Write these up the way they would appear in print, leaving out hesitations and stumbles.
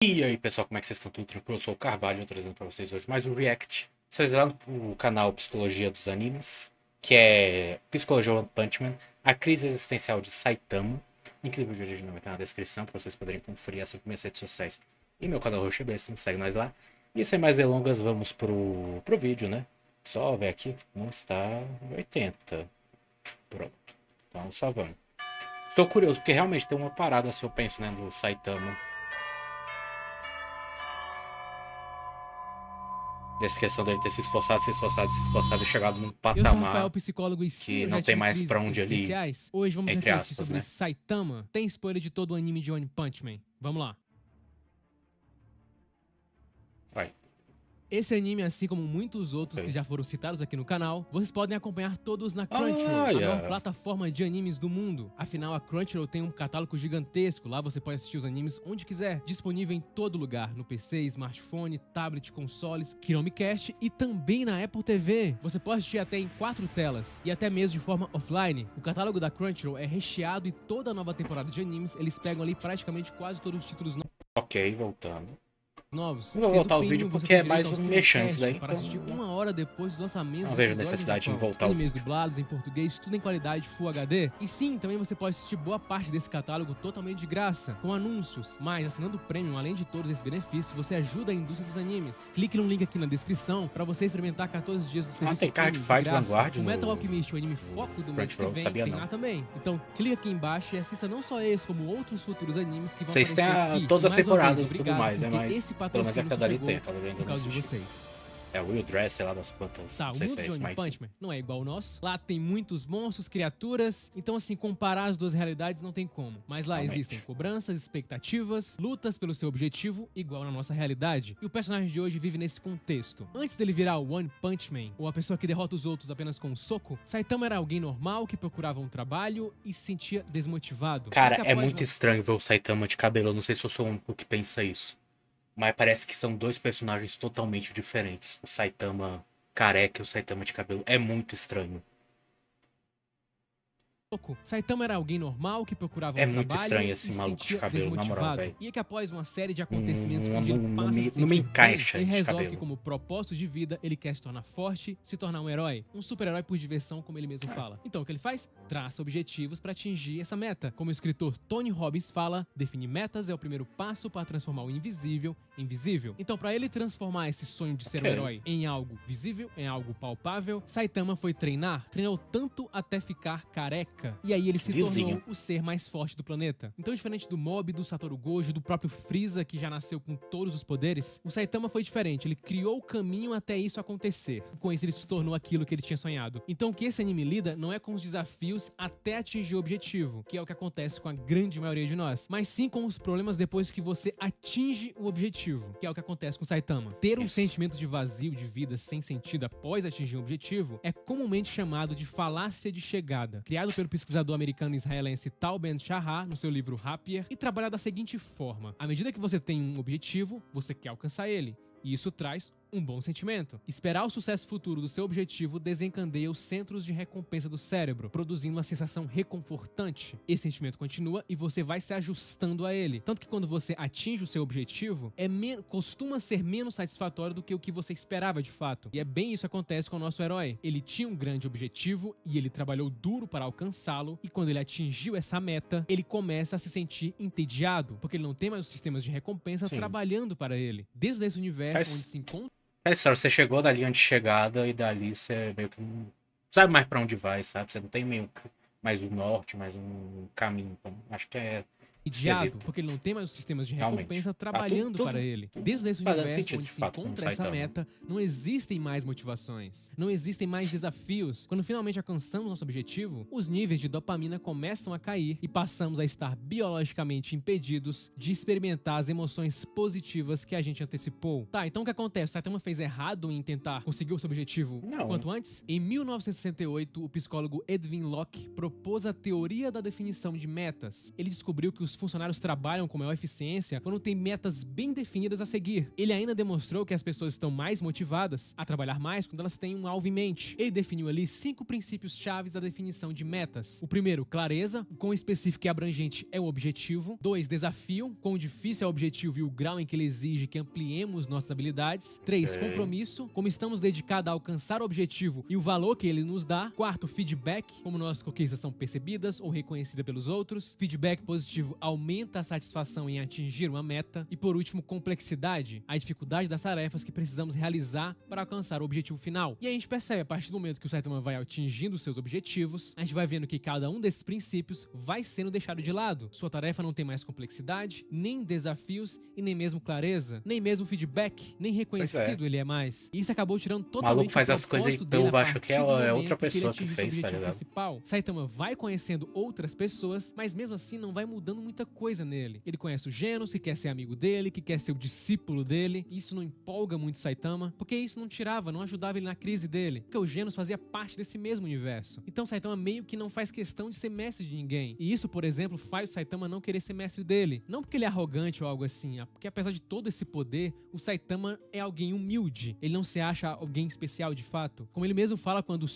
E aí, pessoal, como é que vocês estão? Tudo tranquilo? Eu sou o Carvalho, trazendo pra vocês hoje mais um react. Vocês lá no canal Psicologia dos Animes, que é Psicologia One Punch Man, a crise existencial de Saitama. Link do vídeo original vai estar na descrição para vocês poderem conferir assim como minhas redes sociais e meu canal Roxebest, segue nós lá. E sem mais delongas, vamos pro vídeo, né? Só ver aqui, não está 80. Pronto. Então só vamos. Estou curioso, porque realmente tem uma parada, se eu penso, né, do Saitama. Dessa questão dele ter se esforçado e chegado num Eu sou o Rafael, patamar psicólogo, e que eu não já tem tive mais pra crises onde ali, existenciais. Hoje vamos entre refletir aspas, sobre né? Saitama. Tem spoiler de todo o anime de One Punch Man. Vamos lá. Vai. Esse anime, assim como muitos outros que já foram citados aqui no canal, vocês podem acompanhar todos na Crunchyroll, a maior plataforma de animes do mundo. Afinal, a Crunchyroll tem um catálogo gigantesco, lá você pode assistir os animes onde quiser, disponível em todo lugar, no PC, smartphone, tablet, consoles, Chromecast e também na Apple TV. Você pode assistir até em 4 telas e até mesmo de forma offline. O catálogo da Crunchyroll é recheado e toda a nova temporada de animes, eles pegam ali praticamente quase todos os títulos Ok, voltando. novos. Não vou voltar o vídeo porque é mais um mexendo isso daí. Para assistir uma hora depois do lançamento. Não vejo necessidade em voltar o animes vídeo. dublados em português, tudo em qualidade Full HD. E sim, também você pode assistir boa parte desse catálogo totalmente de graça, com anúncios. Mas assinando o Premium, além de todos esses benefícios, você ajuda a indústria dos animes. Clique no link aqui na descrição para você experimentar 14 dias do serviço tem Card Fight Vanguard o Metal Alchemist, o anime foco do mês que vem, sabia tem não. lá também. Então clica aqui embaixo e assista não só esse, como outros futuros animes que vão Vocês têm aparecer aqui. todas as temporadas e tudo obrigado, mais, né? Mas esse pelo menos é que dali tem, tá por causa de vocês. É o Will Dress, sei lá das quantas. Tá, não o sei mundo se é de esse, One mas Punch Man não é igual ao nosso. Lá tem muitos monstros, criaturas. Então, assim, comparar as duas realidades não tem como. Mas lá realmente existem cobranças, expectativas, lutas pelo seu objetivo, igual na nossa realidade. E o personagem de hoje vive nesse contexto. Antes dele virar o One Punch Man, ou a pessoa que derrota os outros apenas com um soco, Saitama era alguém normal que procurava um trabalho e se sentia desmotivado. Cara, é muito estranho ver o Saitama de cabelo. Eu não sei se eu sou o único que pensa isso. Mas parece que são dois personagens totalmente diferentes. O Saitama careca e o Saitama de cabelo. É muito estranho. Saitama era alguém normal que procurava um trabalho. É muito estranho esse maluco de cabelo, na moral, velho. E é que após uma série de acontecimentos onde ele passa a se sentir não me encaixa bem, ele resolve cabelo. que como propósito de vida ele quer se tornar forte, se tornar um herói, um super-herói por diversão, como ele mesmo fala. Então o que ele faz? Traça objetivos para atingir essa meta. Como o escritor Tony Robbins fala, definir metas é o primeiro passo para transformar o invisível em visível. Então para ele transformar esse sonho de ser um herói em algo visível, em algo palpável, Saitama foi treinou tanto até ficar careca. E aí ele se tornou o ser mais forte do planeta. Então, diferente do Mob, do Satoru Gojo, do próprio Freeza, que já nasceu com todos os poderes, o Saitama foi diferente. Ele criou o caminho até isso acontecer. Com isso, ele se tornou aquilo que ele tinha sonhado. Então, o que esse anime lida não é com os desafios até atingir o objetivo, que é o que acontece com a grande maioria de nós, mas sim com os problemas depois que você atinge o objetivo, que é o que acontece com o Saitama. Ter um sentimento de vazio, de vida sem sentido após atingir um objetivo é comumente chamado de falácia de chegada, criado pelo pesquisador americano israelense Tal Ben-Shahar no seu livro Happier, e trabalha da seguinte forma: à medida que você tem um objetivo, você quer alcançar ele, e isso traz um bom sentimento. Esperar o sucesso futuro do seu objetivo desencadeia os centros de recompensa do cérebro, produzindo uma sensação reconfortante. Esse sentimento continua e você vai se ajustando a ele. Tanto que quando você atinge o seu objetivo, costuma ser menos satisfatório do que o que você esperava de fato. E é bem isso que acontece com o nosso herói. Ele tinha um grande objetivo e ele trabalhou duro para alcançá-lo, e quando ele atingiu essa meta, ele começa a se sentir entediado, porque ele não tem mais os sistemas de recompensa trabalhando para ele. Dentro desse universo onde se encontra é história, você chegou da linha de chegada e dali você meio que não sabe mais pra onde vai, sabe? Você não tem meio que mais um norte, mais um caminho. Então, acho que é entediado, porque ele não tem mais os sistemas de recompensa trabalhando para ele. Dentro desse universo onde se encontra essa meta, não existem mais motivações, não existem mais desafios. Quando finalmente alcançamos nosso objetivo, os níveis de dopamina começam a cair e passamos a estar biologicamente impedidos de experimentar as emoções positivas que a gente antecipou. Tá, então o que acontece? Saitama fez errado em tentar conseguir o seu objetivo quanto antes? Em 1968, o psicólogo Edwin Locke propôs a teoria da definição de metas. Ele descobriu que o os funcionários trabalham com maior eficiência quando tem metas bem definidas a seguir. Ele ainda demonstrou que as pessoas estão mais motivadas a trabalhar mais quando elas têm um alvo em mente. Ele definiu ali 5 princípios chaves da definição de metas. O primeiro, clareza, o quão específico e abrangente é o objetivo. 2, desafio, quão difícil é o objetivo e o grau em que ele exige que ampliemos nossas habilidades. 3, compromisso, como estamos dedicados a alcançar o objetivo e o valor que ele nos dá. 4, feedback, como nossas conquistas são percebidas ou reconhecidas pelos outros. Feedback positivo aumenta a satisfação em atingir uma meta. E por último, complexidade, a dificuldade das tarefas que precisamos realizar para alcançar o objetivo final. E a gente percebe, a partir do momento que o Saitama vai atingindo seus objetivos, a gente vai vendo que cada um desses princípios vai sendo deixado de lado. Sua tarefa não tem mais complexidade, nem desafios e nem mesmo clareza, nem mesmo feedback, nem reconhecido ele é mais. E isso acabou tirando O totalmente maluco faz as coisas e eu acho que é outra pessoa que fez, tá ligado? Principal. Saitama vai conhecendo outras pessoas, mas mesmo assim não vai mudando muita coisa nele. Ele conhece o Genos, que quer ser amigo dele, que quer ser o discípulo dele. Isso não empolga muito Saitama, porque isso não tirava, não ajudava ele na crise dele, porque o Genos fazia parte desse mesmo universo. Então Saitama meio que não faz questão de ser mestre de ninguém. E isso, por exemplo, faz o Saitama não querer ser mestre dele. Não porque ele é arrogante ou algo assim, porque apesar de todo esse poder, o Saitama é alguém humilde. Ele não se acha alguém especial de fato. Como ele mesmo fala quando o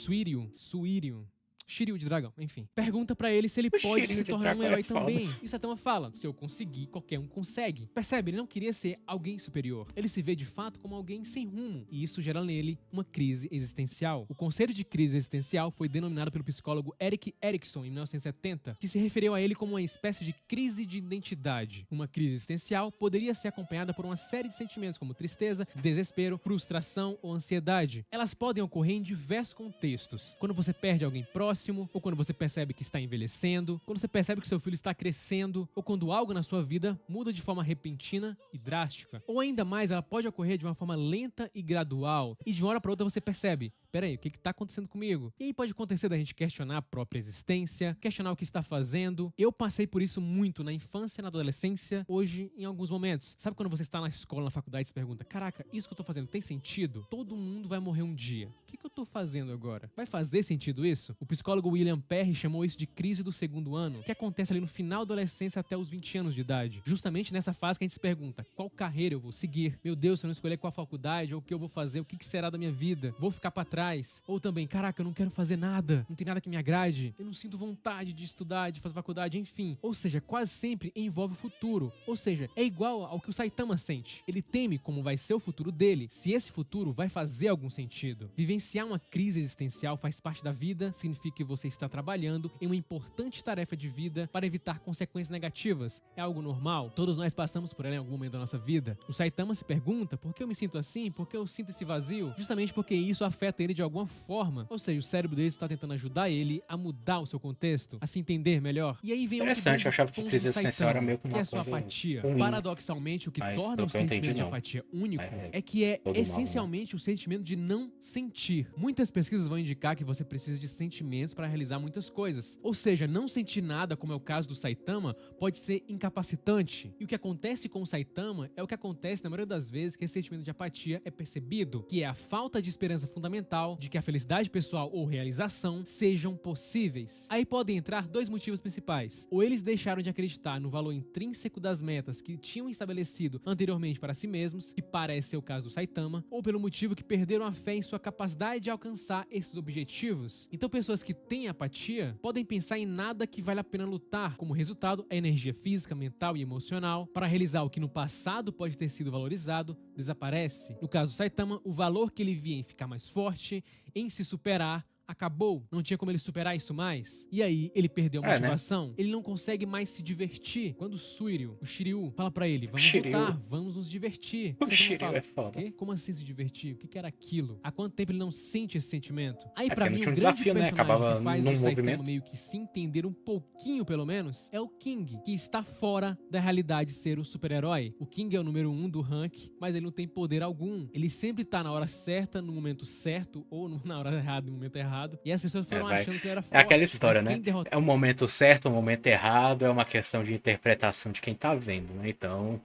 Shiryu de dragão, enfim. Pergunta pra ele se ele pode se tornar um herói também. E o Saitama fala, se eu conseguir, qualquer um consegue. Percebe? Ele não queria ser alguém superior. Ele se vê de fato como alguém sem rumo. E isso gera nele uma crise existencial. O conceito de crise existencial foi denominado pelo psicólogo Erik Erikson em 1970, que se referiu a ele como uma espécie de crise de identidade. Uma crise existencial poderia ser acompanhada por uma série de sentimentos como tristeza, desespero, frustração ou ansiedade. Elas podem ocorrer em diversos contextos. Quando você perde alguém próximo, ou quando você percebe que está envelhecendo, quando você percebe que seu filho está crescendo, ou quando algo na sua vida muda de forma repentina e drástica. Ou ainda mais, ela pode ocorrer de uma forma lenta e gradual, e de uma hora para outra você percebe, peraí, o que está acontecendo comigo? E aí pode acontecer da gente questionar a própria existência, questionar o que está fazendo. Eu passei por isso muito na infância, na adolescência, hoje em alguns momentos. Sabe quando você está na escola, na faculdade e se pergunta, caraca, isso que eu tô fazendo tem sentido? Todo mundo vai morrer um dia. O que eu tô fazendo agora? Vai fazer sentido isso? O psicólogo William Perry chamou isso de crise do segundo ano, que acontece ali no final da adolescência até os 20 anos de idade. Justamente nessa fase que a gente se pergunta, qual carreira eu vou seguir? Meu Deus, se eu não escolher qual faculdade, ou o que eu vou fazer, o que será da minha vida? Vou ficar pra trás? Ou também, caraca, eu não quero fazer nada, não tem nada que me agrade, eu não sinto vontade de estudar, de fazer faculdade, enfim. Ou seja, quase sempre envolve o futuro. Ou seja, é igual ao que o Saitama sente. Ele teme como vai ser o futuro dele, se esse futuro vai fazer algum sentido. Vivenciar uma crise existencial faz parte da vida, significa que você está trabalhando em uma importante tarefa de vida para evitar consequências negativas. É algo normal? Todos nós passamos por ela em algum momento da nossa vida. O Saitama se pergunta, por que eu me sinto assim? Por que eu sinto esse vazio? Justamente porque isso afeta ele de alguma forma. Ou seja, o cérebro dele está tentando ajudar ele a mudar o seu contexto, a se entender melhor. E aí vem interessante, eu achava que crise existencial era meio que uma coisa, que é a sua apatia. Ruim. Paradoxalmente, o que torna o sentimento de apatia único é que é essencialmente o sentimento de não sentir. Muitas pesquisas vão indicar que você precisa de sentimentos para realizar muitas coisas. Ou seja, não sentir nada, como é o caso do Saitama, pode ser incapacitante. E o que acontece com o Saitama é o que acontece na maioria das vezes que esse sentimento de apatia é percebido, que é a falta de esperança fundamental de que a felicidade pessoal ou realização sejam possíveis. Aí podem entrar dois motivos principais. Ou eles deixaram de acreditar no valor intrínseco das metas que tinham estabelecido anteriormente para si mesmos, que parece ser o caso do Saitama, ou pelo motivo que perderam a fé em sua capacidade de alcançar esses objetivos. Então pessoas que têm apatia podem pensar em nada que vale a pena lutar. Como resultado, a energia física, mental e emocional para realizar o que no passado pode ter sido valorizado desaparece. No caso do Saitama, o valor que ele via em ficar mais forte, em se superar, acabou, não tinha como ele superar isso mais. E aí, ele perdeu a motivação. Né? Ele não consegue mais se divertir. Quando o Shiryu, fala pra ele, vamos voltar, vamos nos divertir. O Shiryu é foda. Quê? Como assim se divertir? O que era aquilo? Há quanto tempo ele não sente esse sentimento? Aí, pra mim, um grande desafio, né? Acabava que faz num o Saitama movimento meio que se entender um pouquinho, pelo menos, é o King, que está fora da realidade de ser o super-herói. O King é o número 1 do rank, mas ele não tem poder algum. Ele sempre tá na hora certa, no momento certo, ou na hora errada, no momento errado. E as pessoas foram achando que ele era forte. É aquela história, né? É o momento certo, o momento errado, é uma questão de interpretação de quem tá vendo, né? Então,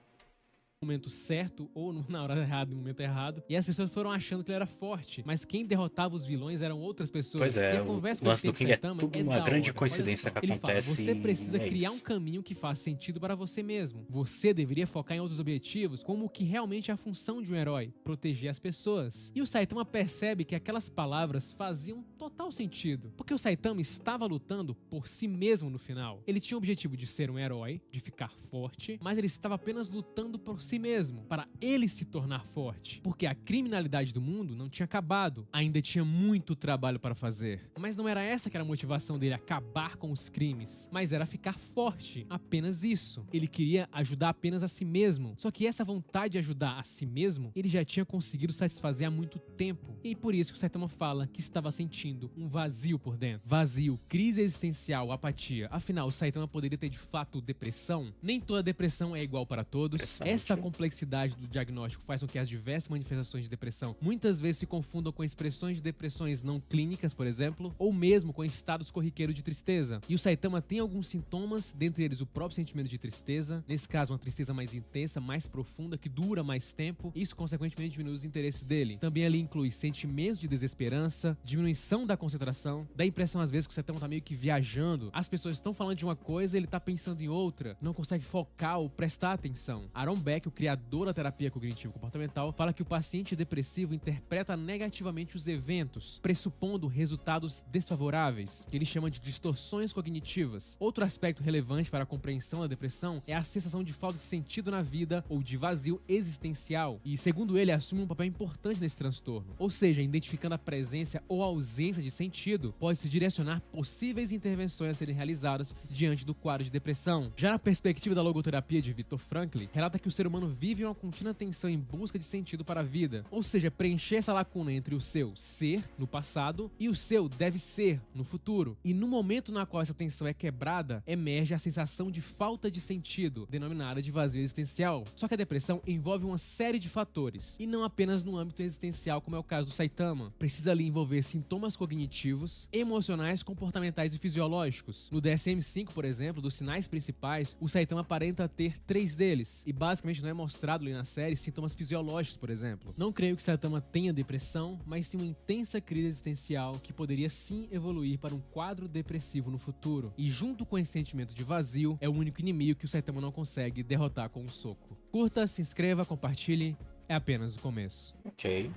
momento certo ou na hora errada, no momento errado. E as pessoas foram achando que ele era forte, mas quem derrotava os vilões eram outras pessoas. Pois E é, a o conversa que ele lance tem do com o King é Saitama tudo é uma da grande hora. Olha coincidência só. que Ele fala, acontece você precisa e é criar um isso. caminho que faça sentido para você mesmo. Você deveria focar em outros objetivos, como o que realmente é a função de um herói, proteger as pessoas. E o Saitama percebe que aquelas palavras faziam total sentido, porque o Saitama estava lutando por si mesmo no final. Ele tinha o objetivo de ser um herói, de ficar forte, mas ele estava apenas lutando por si mesmo, para ele se tornar forte, porque a criminalidade do mundo não tinha acabado, ainda tinha muito trabalho para fazer. Mas não era essa que era a motivação dele, acabar com os crimes, mas era ficar forte, apenas isso. Ele queria ajudar apenas a si mesmo, só que essa vontade de ajudar a si mesmo, ele já tinha conseguido satisfazer há muito tempo, e por isso que o Saitama fala que estava sentindo um vazio por dentro. Vazio, crise existencial, apatia. Afinal, o Saitama poderia ter de fato depressão? Nem toda depressão é igual para todos. Interessante. Esta complexidade do diagnóstico faz com que as diversas manifestações de depressão muitas vezes se confundam com expressões de depressões não clínicas, por exemplo, ou mesmo com estados corriqueiros de tristeza. E o Saitama tem alguns sintomas, dentre eles o próprio sentimento de tristeza, nesse caso uma tristeza mais intensa, mais profunda, que dura mais tempo. Isso consequentemente diminui os interesses dele. Também ali inclui sentimentos de desesperança, diminuição da concentração, dá a impressão às vezes que o Saitama tá meio que viajando. As pessoas estão falando de uma coisa, ele tá pensando em outra, não consegue focar ou prestar atenção. Aaron Beck, o criador da terapia cognitivo-comportamental, fala que o paciente depressivo interpreta negativamente os eventos, pressupondo resultados desfavoráveis, que ele chama de distorções cognitivas. Outro aspecto relevante para a compreensão da depressão é a sensação de falta de sentido na vida ou de vazio existencial, e segundo ele, assume um papel importante nesse transtorno. Ou seja, identificando a presença ou ausência de sentido, pode-se direcionar possíveis intervenções a serem realizadas diante do quadro de depressão. Já na perspectiva da logoterapia de Viktor Frankl, relata que o ser humano vive uma contínua tensão em busca de sentido para a vida, ou seja, preencher essa lacuna entre o seu ser, no passado, e o seu deve ser, no futuro. E no momento na qual essa tensão é quebrada, emerge a sensação de falta de sentido, denominada de vazio existencial. Só que a depressão envolve uma série de fatores, e não apenas no âmbito existencial, como é o caso do Saitama. Precisa ali envolver sintomas cognitivos, emocionais, comportamentais e fisiológicos. No DSM-5, por exemplo, dos sinais principais, o Saitama aparenta ter 3 deles, e basicamente não é mostrado ali na série sintomas fisiológicos, por exemplo. Não creio que Saitama tenha depressão, mas sim uma intensa crise existencial que poderia sim evoluir para um quadro depressivo no futuro. E junto com esse sentimento de vazio, é o único inimigo que o Saitama não consegue derrotar com um soco. Curta, se inscreva, compartilhe, é apenas o começo. Ok.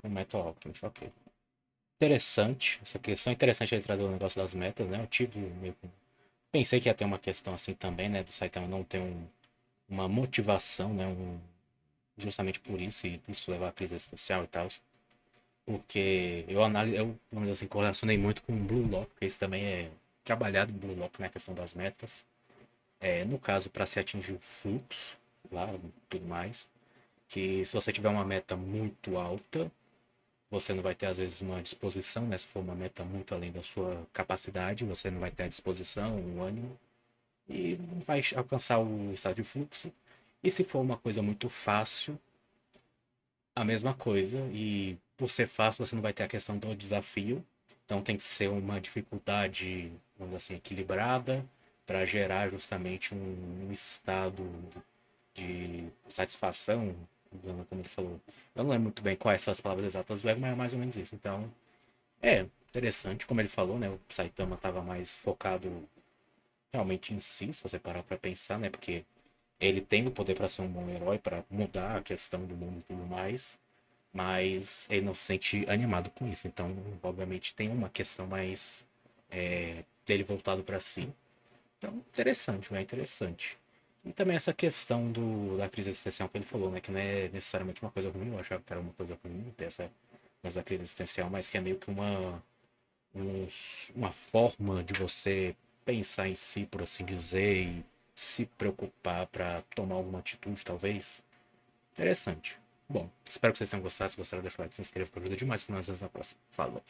O Metal Alchemist, ok. Interessante, essa questão é interessante ele trazer o negócio das metas, né? Eu tive meio que... Pensei que ia ter uma questão assim também, né? Do Saitama não ter uma motivação, né? Justamente por isso, e isso levar à crise existencial e tal. Porque eu, vamos dizer assim, correlacionei muito com o Blue Lock, porque isso também é trabalhado em Blue Lock, né? A questão das metas. No caso, para se atingir o fluxo lá, tudo mais. Que se você tiver uma meta muito alta, você não vai ter, às vezes, uma disposição, né? Se for uma meta muito além da sua capacidade, você não vai ter a disposição, o ânimo, e não vai alcançar o estado de fluxo. E se for uma coisa muito fácil, a mesma coisa. E por ser fácil, você não vai ter a questão do desafio. Então tem que ser uma dificuldade, vamos dizer assim, equilibrada, para gerar justamente um estado de satisfação, como ele falou. Eu não lembro muito bem quais são as palavras exatas do ego, mas é mais ou menos isso. Então, interessante, como ele falou, né? O Saitama estava mais focado realmente em si, se você parar para pensar, né? Porque ele tem o poder para ser um bom herói, para mudar a questão do mundo e tudo mais, mas ele não se sente animado com isso. Então, obviamente, tem uma questão mais dele voltado para si. Então, interessante, interessante. E também essa questão da crise existencial que ele falou, né? Que não é necessariamente uma coisa ruim, eu achava que era uma coisa ruim ter essa crise existencial, mas que é meio que uma forma de você pensar em si, por assim dizer, e se preocupar para tomar alguma atitude, talvez. Interessante. Bom, espero que vocês tenham gostado. Se gostaram, deixa o like, se inscreva, que ajuda demais, que nós vemos na próxima. Falou!